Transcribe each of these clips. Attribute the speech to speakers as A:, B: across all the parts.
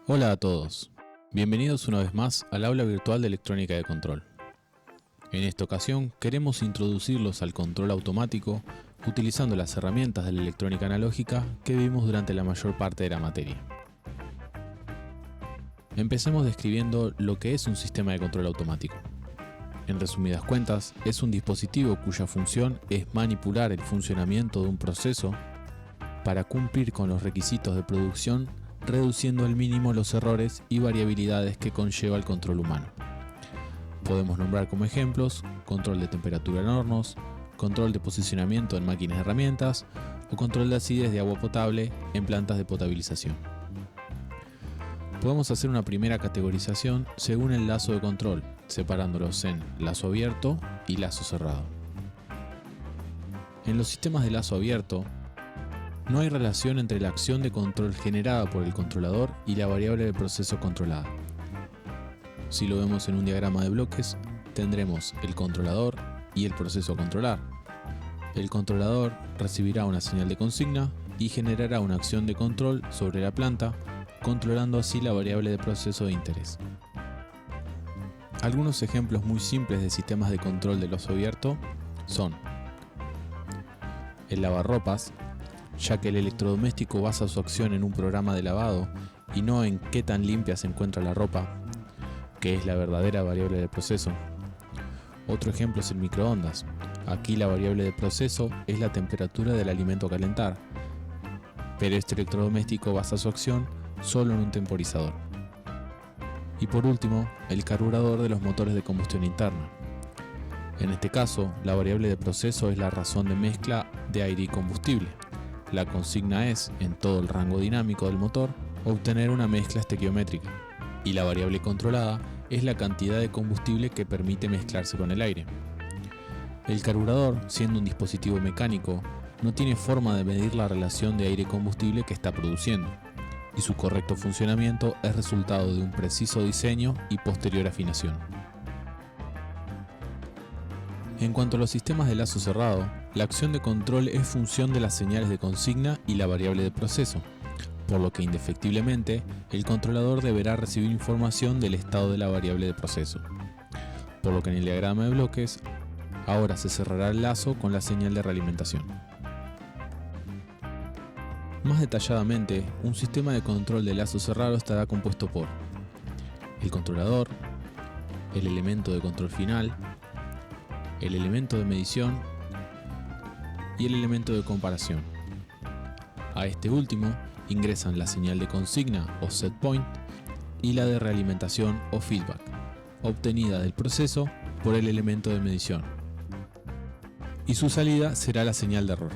A: Hola a todos, bienvenidos una vez más al aula virtual de electrónica de control. En esta ocasión queremos introducirlos al control automático utilizando las herramientas de la electrónica analógica que vimos durante la mayor parte de la materia. Empecemos describiendo lo que es un sistema de control automático. En resumidas cuentas, es un dispositivo cuya función es manipular el funcionamiento de un proceso para cumplir con los requisitos de producción, reduciendo al mínimo los errores y variabilidades que conlleva el control humano. Podemos nombrar como ejemplos control de temperatura en hornos, control de posicionamiento en máquinas de herramientas o control de acidez de agua potable en plantas de potabilización. Podemos hacer una primera categorización según el lazo de control, separándolos en lazo abierto y lazo cerrado. En los sistemas de lazo abierto, no hay relación entre la acción de control generada por el controlador y la variable de proceso controlada. Si lo vemos en un diagrama de bloques, tendremos el controlador y el proceso a controlar. El controlador recibirá una señal de consigna y generará una acción de control sobre la planta, controlando así la variable de proceso de interés. Algunos ejemplos muy simples de sistemas de control de lazo abierto son el lavarropas, ya que el electrodoméstico basa su acción en un programa de lavado y no en qué tan limpia se encuentra la ropa, que es la verdadera variable de proceso. Otro ejemplo es el microondas. Aquí la variable de proceso es la temperatura del alimento a calentar, pero este electrodoméstico basa su acción solo en un temporizador. Y por último, el carburador de los motores de combustión interna. En este caso, la variable de proceso es la razón de mezcla de aire y combustible. La consigna es, en todo el rango dinámico del motor, obtener una mezcla estequiométrica, y la variable controlada es la cantidad de combustible que permite mezclarse con el aire. El carburador, siendo un dispositivo mecánico, no tiene forma de medir la relación de aire-combustible que está produciendo, y su correcto funcionamiento es resultado de un preciso diseño y posterior afinación. En cuanto a los sistemas de lazo cerrado, la acción de control es función de las señales de consigna y la variable de proceso, por lo que indefectiblemente el controlador deberá recibir información del estado de la variable de proceso. Por lo que en el diagrama de bloques, ahora se cerrará el lazo con la señal de realimentación. Más detalladamente, un sistema de control de lazo cerrado estará compuesto por el controlador, el elemento de control final, el elemento de medición y el elemento de comparación. A este último ingresan la señal de consigna o set point y la de realimentación o feedback, obtenida del proceso por el elemento de medición. Y su salida será la señal de error.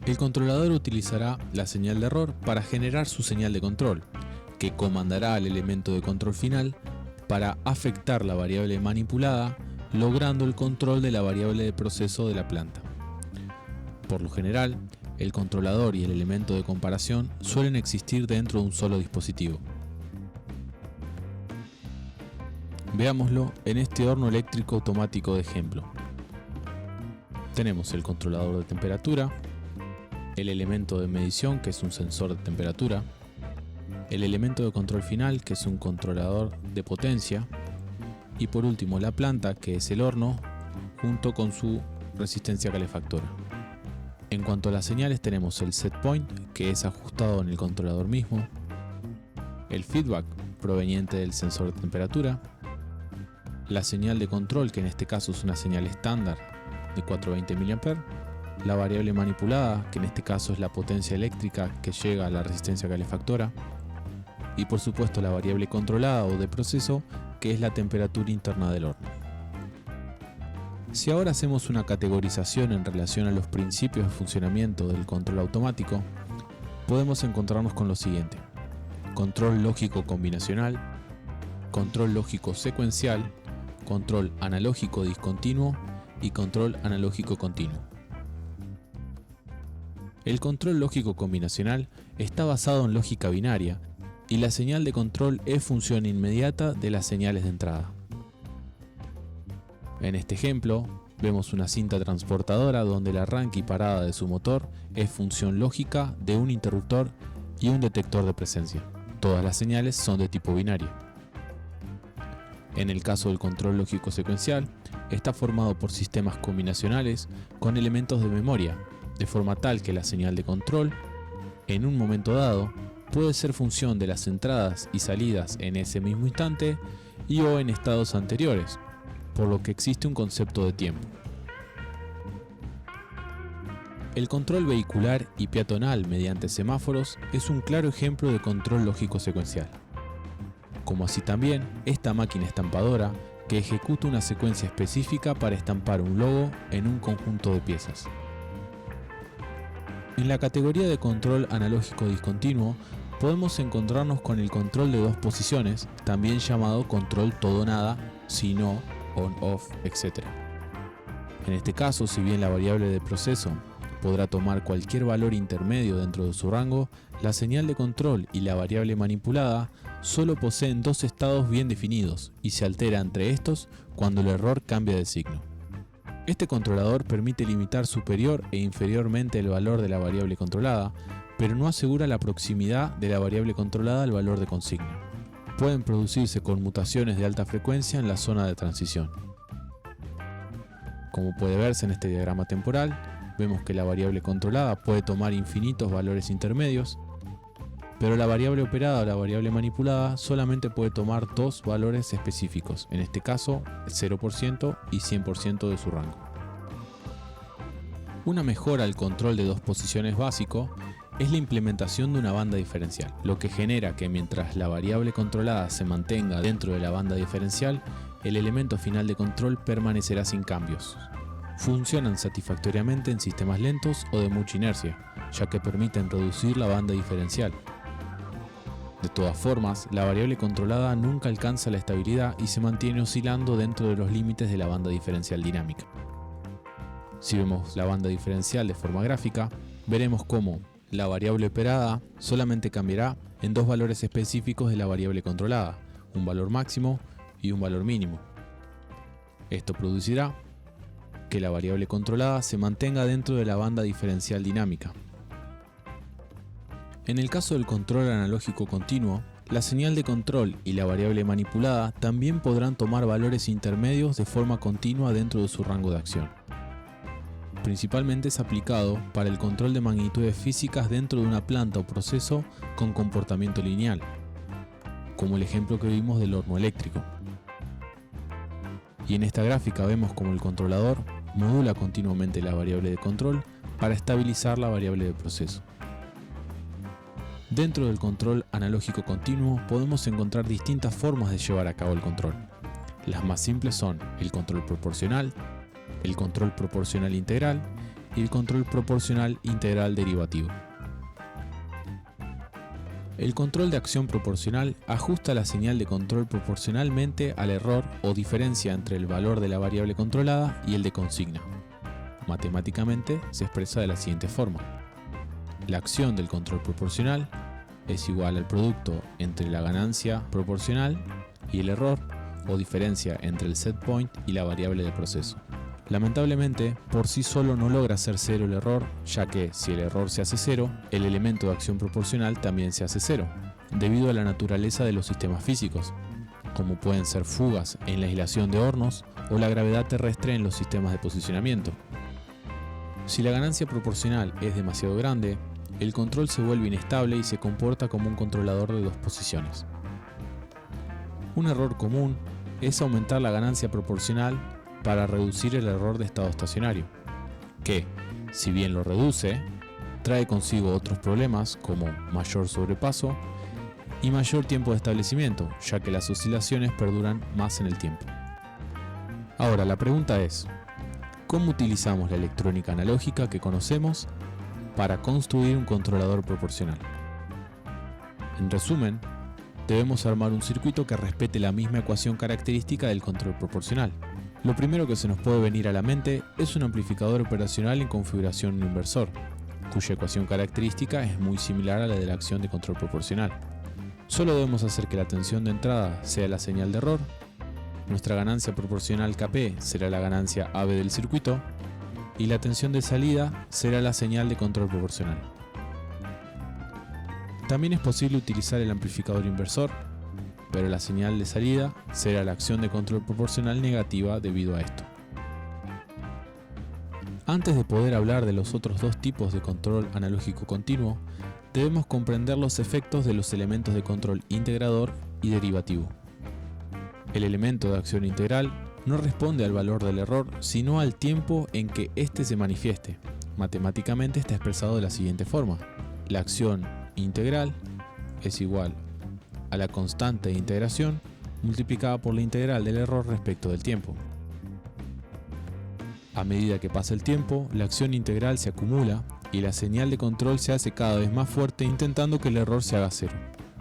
A: El controlador utilizará la señal de error para generar su señal de control, que comandará al elemento de control final para afectar la variable manipulada, logrando el control de la variable de proceso de la planta. Por lo general, el controlador y el elemento de comparación suelen existir dentro de un solo dispositivo. Veámoslo en este horno eléctrico automático de ejemplo. Tenemos el controlador de temperatura, el elemento de medición, que es un sensor de temperatura, el elemento de control final, que es un controlador de potencia, y por último la planta, que es el horno, junto con su resistencia calefactora. En cuanto a las señales, tenemos el set point, que es ajustado en el controlador mismo, el feedback proveniente del sensor de temperatura, la señal de control, que en este caso es una señal estándar de 420 mA, la variable manipulada, que en este caso es la potencia eléctrica que llega a la resistencia calefactora, y por supuesto la variable controlada o de proceso, que es la temperatura interna del horno. Si ahora hacemos una categorización en relación a los principios de funcionamiento del control automático, podemos encontrarnos con lo siguiente: control lógico combinacional, control lógico secuencial, control analógico discontinuo y control analógico continuo. El control lógico combinacional está basado en lógica binaria y la señal de control es función inmediata de las señales de entrada. En este ejemplo, vemos una cinta transportadora donde el arranque y parada de su motor es función lógica de un interruptor y un detector de presencia. Todas las señales son de tipo binario. En el caso del control lógico secuencial, está formado por sistemas combinacionales con elementos de memoria, de forma tal que la señal de control, en un momento dado, puede ser función de las entradas y salidas en ese mismo instante y o en estados anteriores, por lo que existe un concepto de tiempo. El control vehicular y peatonal mediante semáforos es un claro ejemplo de control lógico secuencial, como así también esta máquina estampadora que ejecuta una secuencia específica para estampar un logo en un conjunto de piezas. En la categoría de control analógico discontinuo podemos encontrarnos con el control de dos posiciones, también llamado control todo-nada, si no, on-off, etc. En este caso, si bien la variable de proceso podrá tomar cualquier valor intermedio dentro de su rango, la señal de control y la variable manipulada solo poseen dos estados bien definidos y se altera entre estos cuando el error cambia de signo. Este controlador permite limitar superior e inferiormente el valor de la variable controlada, pero no asegura la proximidad de la variable controlada al valor de consigna. Pueden producirse conmutaciones de alta frecuencia en la zona de transición. Como puede verse en este diagrama temporal, vemos que la variable controlada puede tomar infinitos valores intermedios, pero la variable operada o la variable manipulada solamente puede tomar dos valores específicos, en este caso 0% y 100% de su rango. Una mejora al control de dos posiciones básico es la implementación de una banda diferencial, lo que genera que mientras la variable controlada se mantenga dentro de la banda diferencial, el elemento final de control permanecerá sin cambios. Funcionan satisfactoriamente en sistemas lentos o de mucha inercia, ya que permiten reducir la banda diferencial. De todas formas, la variable controlada nunca alcanza la estabilidad y se mantiene oscilando dentro de los límites de la banda diferencial dinámica. Si vemos la banda diferencial de forma gráfica, veremos cómo la variable operada solamente cambiará en dos valores específicos de la variable controlada, un valor máximo y un valor mínimo. Esto producirá que la variable controlada se mantenga dentro de la banda diferencial dinámica. En el caso del control analógico continuo, la señal de control y la variable manipulada también podrán tomar valores intermedios de forma continua dentro de su rango de acción. Principalmente es aplicado para el control de magnitudes físicas dentro de una planta o proceso con comportamiento lineal, como el ejemplo que vimos del horno eléctrico. Y en esta gráfica vemos como el controlador modula continuamente la variable de control para estabilizar la variable de proceso. Dentro del control analógico continuo podemos encontrar distintas formas de llevar a cabo el control. Las más simples son el control proporcional, el control proporcional integral y el control proporcional integral derivativo. El control de acción proporcional ajusta la señal de control proporcionalmente al error o diferencia entre el valor de la variable controlada y el de consigna. Matemáticamente se expresa de la siguiente forma. La acción del control proporcional es igual al producto entre la ganancia proporcional y el error o diferencia entre el set point y la variable de proceso. Lamentablemente, por sí solo no logra hacer cero el error, ya que si el error se hace cero, el elemento de acción proporcional también se hace cero, debido a la naturaleza de los sistemas físicos, como pueden ser fugas en la aislación de hornos o la gravedad terrestre en los sistemas de posicionamiento. Si la ganancia proporcional es demasiado grande, el control se vuelve inestable y se comporta como un controlador de dos posiciones. Un error común es aumentar la ganancia proporcional para reducir el error de estado estacionario, que, si bien lo reduce, trae consigo otros problemas como mayor sobrepaso y mayor tiempo de establecimiento, ya que las oscilaciones perduran más en el tiempo. Ahora, la pregunta es, ¿cómo utilizamos la electrónica analógica que conocemos para construir un controlador proporcional? En resumen, debemos armar un circuito que respete la misma ecuación característica del control proporcional. Lo primero que se nos puede venir a la mente es un amplificador operacional en configuración inversor, cuya ecuación característica es muy similar a la de la acción de control proporcional. Solo debemos hacer que la tensión de entrada sea la señal de error, nuestra ganancia proporcional Kp será la ganancia AB del circuito y la tensión de salida será la señal de control proporcional. También es posible utilizar el amplificador inversor, pero la señal de salida será la acción de control proporcional negativa debido a esto. Antes de poder hablar de los otros dos tipos de control analógico continuo, debemos comprender los efectos de los elementos de control integrador y derivativo. El elemento de acción integral no responde al valor del error, sino al tiempo en que éste se manifieste. Matemáticamente está expresado de la siguiente forma: la acción integral es igual a la constante de integración multiplicada por la integral del error respecto del tiempo. A medida que pasa el tiempo, la acción integral se acumula y la señal de control se hace cada vez más fuerte, intentando que el error se haga cero.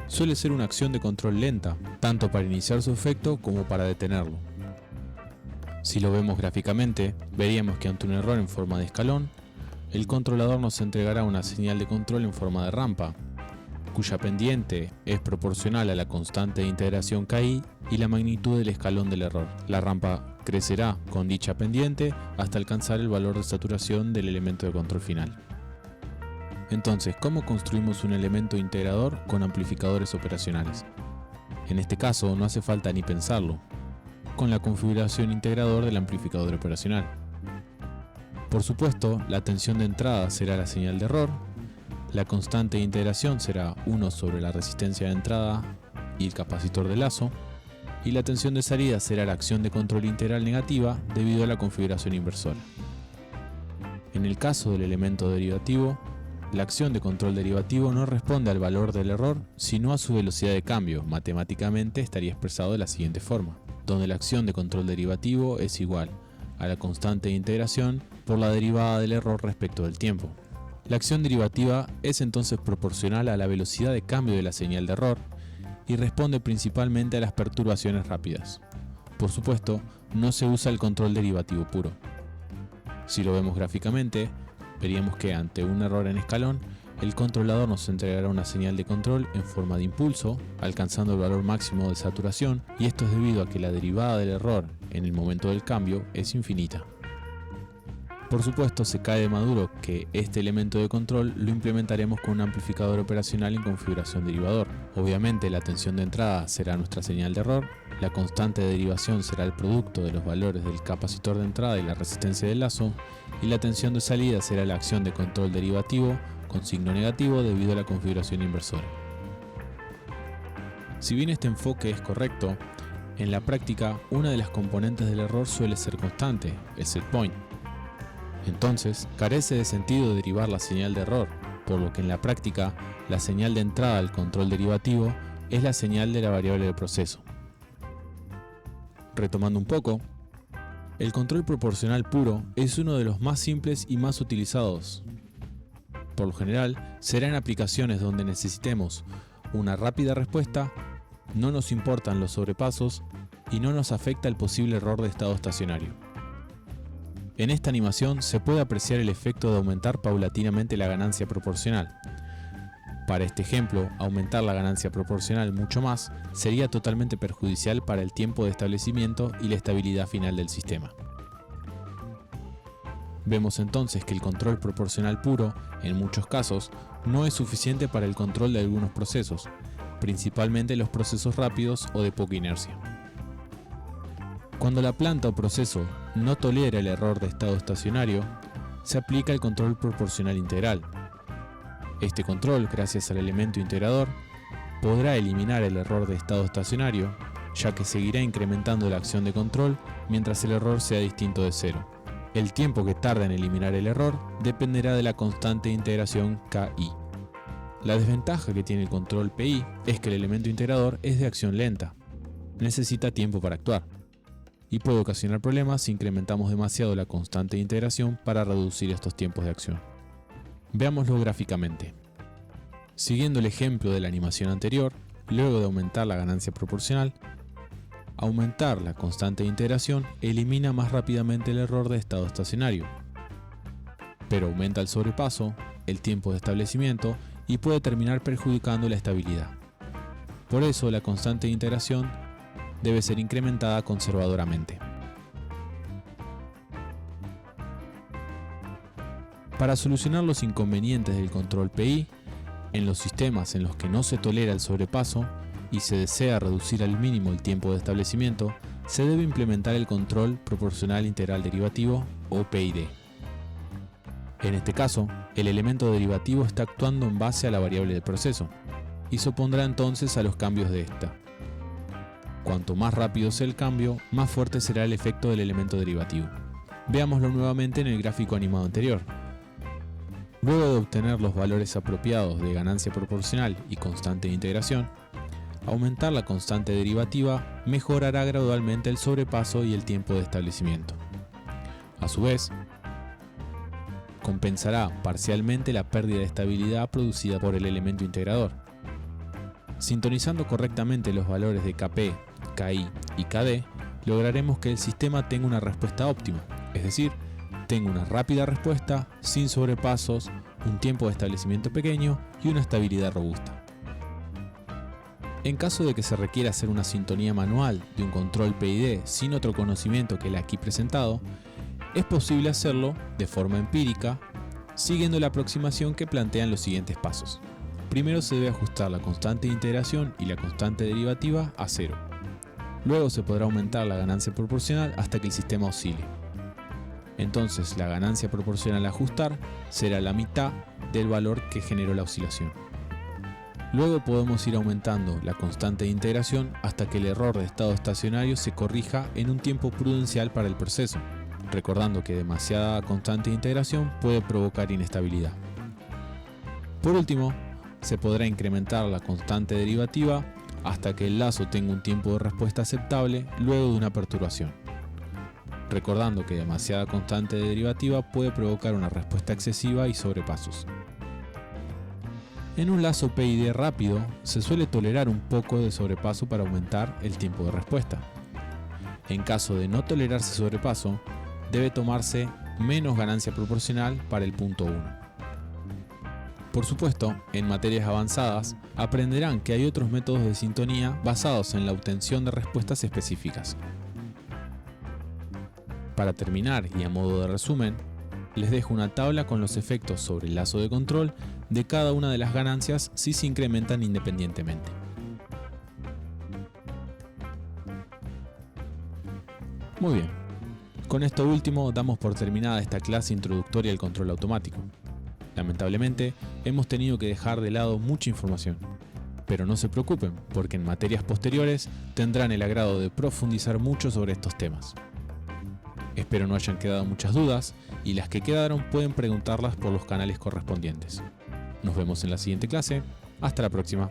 A: Suele ser una acción de control lenta, tanto para iniciar su efecto como para detenerlo. Si lo vemos gráficamente, veríamos que ante un error en forma de escalón, el controlador nos entregará una señal de control en forma de rampa, cuya pendiente es proporcional a la constante de integración KI y la magnitud del escalón del error. La rampa crecerá con dicha pendiente hasta alcanzar el valor de saturación del elemento de control final. Entonces, ¿cómo construimos un elemento integrador con amplificadores operacionales? En este caso, no hace falta ni pensarlo, con la configuración integrador del amplificador operacional. Por supuesto, la tensión de entrada será la señal de error, la constante de integración será 1 sobre la resistencia de entrada y el capacitor de lazo, y la tensión de salida será la acción de control integral negativa debido a la configuración inversora. En el caso del elemento derivativo, la acción de control derivativo no responde al valor del error, sino a su velocidad de cambio. Matemáticamente estaría expresado de la siguiente forma, donde la acción de control derivativo es igual a la constante de integración por la derivada del error respecto del tiempo. La acción derivativa es entonces proporcional a la velocidad de cambio de la señal de error y responde principalmente a las perturbaciones rápidas. Por supuesto, no se usa el control derivativo puro. Si lo vemos gráficamente, veríamos que ante un error en escalón, el controlador nos entregará una señal de control en forma de impulso, alcanzando el valor máximo de saturación, y esto es debido a que la derivada del error en el momento del cambio es infinita. Por supuesto, se cae de maduro que este elemento de control lo implementaremos con un amplificador operacional en configuración derivador. Obviamente, la tensión de entrada será nuestra señal de error, la constante de derivación será el producto de los valores del capacitor de entrada y la resistencia del lazo, y la tensión de salida será la acción de control derivativo con signo negativo debido a la configuración inversora. Si bien este enfoque es correcto, en la práctica una de las componentes del error suele ser constante, el set point. Entonces, carece de sentido derivar la señal de error, por lo que en la práctica la señal de entrada al control derivativo es la señal de la variable de proceso. Retomando un poco, el control proporcional puro es uno de los más simples y más utilizados. Por lo general, será en aplicaciones donde necesitemos una rápida respuesta, no nos importan los sobrepasos y no nos afecta el posible error de estado estacionario. En esta animación se puede apreciar el efecto de aumentar paulatinamente la ganancia proporcional. Para este ejemplo, aumentar la ganancia proporcional mucho más sería totalmente perjudicial para el tiempo de establecimiento y la estabilidad final del sistema. Vemos entonces que el control proporcional puro, en muchos casos, no es suficiente para el control de algunos procesos, principalmente los procesos rápidos o de poca inercia. Cuando la planta o proceso no tolera el error de estado estacionario, se aplica el control proporcional integral. Este control, gracias al elemento integrador, podrá eliminar el error de estado estacionario, ya que seguirá incrementando la acción de control mientras el error sea distinto de cero. El tiempo que tarda en eliminar el error dependerá de la constante de integración KI. La desventaja que tiene el control PI es que el elemento integrador es de acción lenta. Necesita tiempo para actuar y puede ocasionar problemas si incrementamos demasiado la constante de integración para reducir estos tiempos de acción. Veámoslo gráficamente. Siguiendo el ejemplo de la animación anterior, luego de aumentar la ganancia proporcional, aumentar la constante de integración elimina más rápidamente el error de estado estacionario, pero aumenta el sobrepaso, el tiempo de establecimiento y puede terminar perjudicando la estabilidad. Por eso la constante de integración debe ser incrementada conservadoramente. Para solucionar los inconvenientes del control PI, En los sistemas en los que no se tolera el sobrepaso y se desea reducir al mínimo el tiempo de establecimiento, se debe implementar el control proporcional integral derivativo o PID. En este caso, el elemento derivativo está actuando en base a la variable del proceso y se opondrá entonces a los cambios de esta. Cuanto más rápido sea el cambio, más fuerte será el efecto del elemento derivativo. Veámoslo nuevamente en el gráfico animado anterior. Luego de obtener los valores apropiados de ganancia proporcional y constante de integración, aumentar la constante derivativa mejorará gradualmente el sobrepaso y el tiempo de establecimiento. A su vez, compensará parcialmente la pérdida de estabilidad producida por el elemento integrador. Sintonizando correctamente los valores de Kp, Ki y Kd, lograremos que el sistema tenga una respuesta óptima, es decir, tenga una rápida respuesta, sin sobrepasos, un tiempo de establecimiento pequeño y una estabilidad robusta. En caso de que se requiera hacer una sintonía manual de un control PID sin otro conocimiento que el aquí presentado, es posible hacerlo de forma empírica, siguiendo la aproximación que plantean los siguientes pasos. Primero se debe ajustar la constante de integración y la constante derivativa a 0. Luego se podrá aumentar la ganancia proporcional hasta que el sistema oscile. Entonces la ganancia proporcional a ajustar será la mitad del valor que generó la oscilación. Luego podemos ir aumentando la constante de integración hasta que el error de estado estacionario se corrija en un tiempo prudencial para el proceso, recordando que demasiada constante de integración puede provocar inestabilidad. Por último, se podrá incrementar la constante derivativa hasta que el lazo tenga un tiempo de respuesta aceptable luego de una perturbación, recordando que demasiada constante derivativa puede provocar una respuesta excesiva y sobrepasos. En un lazo PID rápido se suele tolerar un poco de sobrepaso para aumentar el tiempo de respuesta. En caso de no tolerarse sobrepaso, debe tomarse menos ganancia proporcional para el punto 1. Por supuesto, en materias avanzadas aprenderán que hay otros métodos de sintonía basados en la obtención de respuestas específicas. Para terminar y a modo de resumen, les dejo una tabla con los efectos sobre el lazo de control de cada una de las ganancias si se incrementan independientemente. Muy bien, con esto último damos por terminada esta clase introductoria al control automático. Lamentablemente, hemos tenido que dejar de lado mucha información, pero no se preocupen porque en materias posteriores tendrán el agrado de profundizar mucho sobre estos temas. Espero no hayan quedado muchas dudas y las que quedaron pueden preguntarlas por los canales correspondientes. Nos vemos en la siguiente clase. Hasta la próxima.